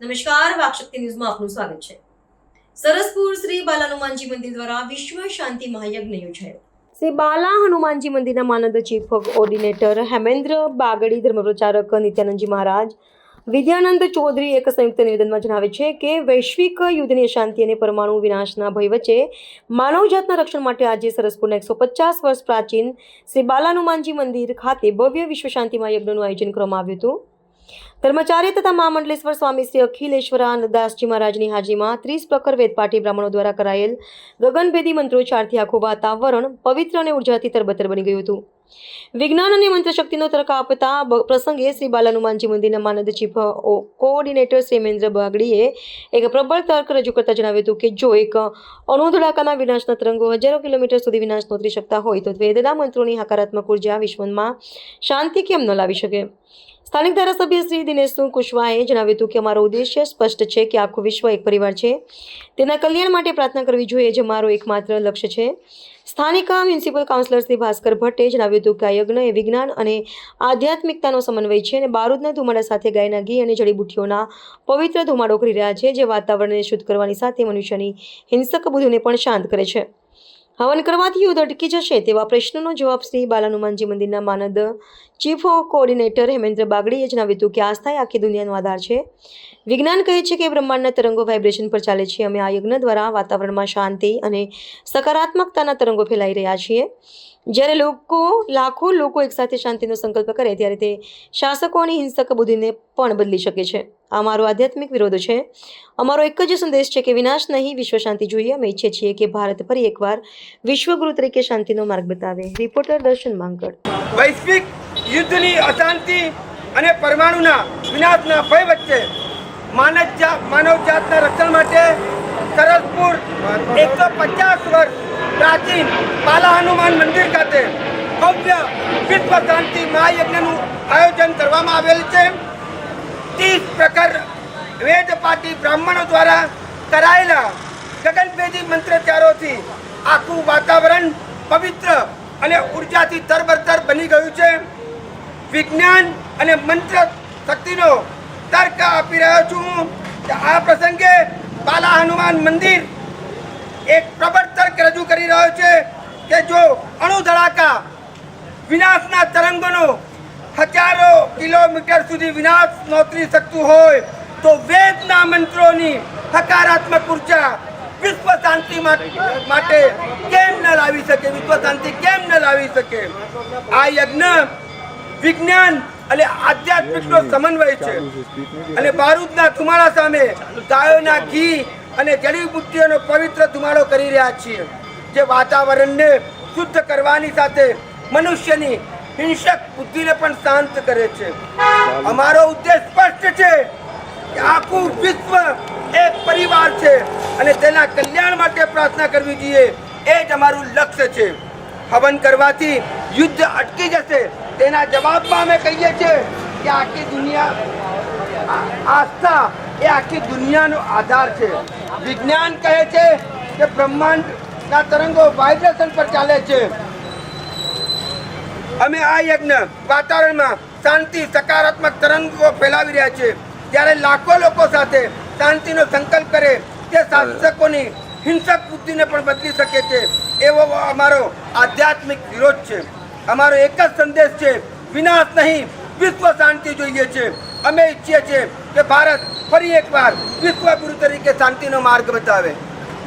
નમસ્કાર, વાકશક્તિ ન્યૂઝમાં આપનું સ્વાગત છે। સરસપુર શ્રી બાલા હનુમાનજી મંદિર દ્વારા વિશ્વ શાંતિ મહાયજ્ઞ યોજાયો। શ્રી બાલા હનુમાનજી મંદિરના માનદ ચીફ ઓર્ડિનેટર હેમેન્દ્ર બાગડી, ધર્મપ્રચારક નિત્યાનંદજી મહારાજ, વિદ્યાનંદ ચૌધરી એક સંયુક્ત નિવેદનમાં જણાવે છે કે વૈશ્વિક યુદ્ધની અશાંતિ અને પરમાણુ વિનાશના ભય વચ્ચે માનવજાતના રક્ષણ માટે આજે સરસપુરના 150 વર્ષ પ્રાચીન શ્રી બાલા હનુમાનજી મંદિર ખાતે ભવ્ય વિશ્વ શાંતિ મહાયજ્ઞનું આયોજન કરવામાં આવ્યું હતું। ધર્માચાર્ય તથા મહામંડલેશ્વર સ્વામી શ્રી અખિલેશ્વરાનંદદાસજી મહારાજની હાજરીમાં 30 પ્રખર વેદપાઠી બ્રાહ્મણો દ્વારા કરાયેલ ગગનભેદી મંત્રોચ્ચારથી આખું વાતાવરણ પવિત્ર અને ઉર્જાથી તરબતર બની ગયું હતું। વિજ્ઞાન અને મંત્રશક્તિનો તર્ક આપતા પ્રસંગે શ્રી બાલા હનુમાનજી મંદિરના માનદ ચીફ કોઓર્ડિનેટર શ્રી હેમેન્દ્ર બાગડીએ એક પ્રબળ તર્ક રજૂ કરતા જણાવ્યું હતું કે જો એક અણુ ધડાકાના વિનાશના તરંગો હજારો કિલોમીટર સુધી વિનાશ નોતરી શકતા હોય તો વેદના મંત્રોની હકારાત્મક ઉર્જા વિશ્વમાં શાંતિ કેમ ન લાવી શકે। સ્થાનિક ધારાસભ્ય શ્રી દિનેશ કુશવાહાએ જણાવ્યું હતું કે અમારો ઉદ્દેશ્ય સ્પષ્ટ છે કે આખું વિશ્વ એક પરિવાર છે, તેના કલ્યાણ માટે પ્રાર્થના કરવી જોઈએ જે મારો એકમાત્ર લક્ષ્ય છે। સ્થાનિક મ્યુનિસિપલ કાઉન્સિલર શ્રી ભાસ્કર ભટ્ટે જણાવ્યું હતું કે આ યજ્ઞ એ વિજ્ઞાન અને આધ્યાત્મિકતાનો સમન્વય છે અને બારૂદના ધુમાડા સાથે ગાયના ઘી અને જડીબુટ્ટીઓના પવિત્ર ધુમાડો કરી રહ્યા છે જે વાતાવરણને શુદ્ધ કરવાની સાથે મનુષ્યની હિંસક બુદ્ધિને પણ શાંત કરે છે। હવન કરવાથી યુદ્ધ અટકી જશે તેવા પ્રશ્નનો જવાબ શ્રી બાલા હનુમાનજી મંદિરના માનદ ચીફ કોઓર્ડિનેટર હેમેન્દ્ર બાગડીએ જણાવ્યું હતું કે આસ્થા એ આખી દુનિયાનો આધાર છે। વિજ્ઞાન કહે છે કે બ્રહ્માંડના તરંગો વાઇબ્રેશન પર ચાલે છે। અમે આ યજ્ઞ દ્વારા વાતાવરણમાં શાંતિ અને સકારાત્મકતાના તરંગો ફેલાઈ રહ્યા છીએ। જ્યારે લાખો લોકો એકસાથે શાંતિનો સંકલ્પ કરે ત્યારે તે શાસકોની હિંસક બુદ્ધિને પણ બદલી શકે છે। આ મારો આધ્યાત્મિક વિરોધ છે। અમારો એક જ સંદેશ છે કે વિનાશ નહીં, વિશ્વ શાંતિ જોઈએ। અમે ઈચ્છીએ છીએ કે ભારત ફરી એકવાર વિશ્વગુરુ તરીકે શાંતિનો માર્ગ બતાવે। રિપોર્ટર દર્શન માંગડ। વૈશ્વિક યુદ્ધની અશાંતિ અને પરમાણુના વિનાશના ભય વચ્ચે માનવજાતના રક્ષણ માટે સરસપુર 150 વર્ષ પ્રાચીન બાલા હનુમાન મંદિર ખાતે ભવ્ય વિશ્વ શાંતિ મહાયજ્ઞનું આયોજન કરવામાં આવેલ છે। 30 પ્રખર વેદપાઠી બ્રાહ્મણો દ્વારા કરાયેલા ગગનભેદી મંત્રોચ્ચારોથી આખું વાતાવરણ પવિત્ર અને ઉર્જાથી તરબતર બની ગયું છે। વિજ્ઞાન અને મંત્ર શક્તિનો તર્ક આપી રહ્યો છું કે આ પ્રસંગે બાલા હનુમાન મંદિર એક પ્રબળ તર્ક રજૂ કરી રહ્યો છે કે જો અણુ ધડાકા વિનાશના તરંગોનો હજારો કિલોમીટર સુધી વિનાશ નોતરી શકતું હોય તો વેદના મંત્રોની હકારાત્મક ઉર્જા વિશ્વ શાંતિ માટે કેમ ન લાવી શકે, વિશ્વ શાંતિ કેમ ન લાવી શકે। આ યજ્ઞ વિજ્ઞાન અને આધ્યાત્મિકનો સમન્વય છે અને બારૂદના ધુમાડા સામે ગાયોના ઘી અને જડીબુટ્ટીઓનો પવિત્ર ધુમાડો કરી રહ્યા છીએ જે વાતાવરણને શુદ્ધ કરવાની સાથે મનુષ્યની હિંસક બુદ્ધિને પણ શાંત કરે છે। અમારો ઉદ્દેશ સ્પષ્ટ છે કે આખું વિશ્વ એક પરિવાર છે અને તેના કલ્યાણ માટે પ્રાર્થના કરવી જોઈએ, એ જ અમારું લક્ષ્ય છે। હવન કરવાથી યુદ્ધ અટકી જશે તેના જવાબમાં અમે કહીએ છીએ કે આખી દુનિયા આસ્થા એ આખી દુનિયાનો આધાર છે। વિજ્ઞાન કહે છે કે બ્રહ્માંડના તરંગો વાઇબ્રેશન પર ચાલે છે। અમે આ યજ્ઞ વાતાવરણમાં શાંતિ સકારાત્મક તરંગો ફેલાવી રહ્યા છીએ। જ્યારે લાખો લોકો સાથે શાંતિનો સંકલ્પ કરે તે શાસકોની હિંસક બુદ્ધિને પણ બદલી શકે છે, એવો અમારો આધ્યાત્મિક વિરોધ છે। અમારો એક જ સંદેશ છે, વિનાશ નહીં, વિશ્વ શાંતિ જોઈએ છે। અમે ઈચ્છીએ છીએ કે ભારત ફરી એકવાર વિશ્વગુરુ તરીકે શાંતિનો માર્ગ બતાવે।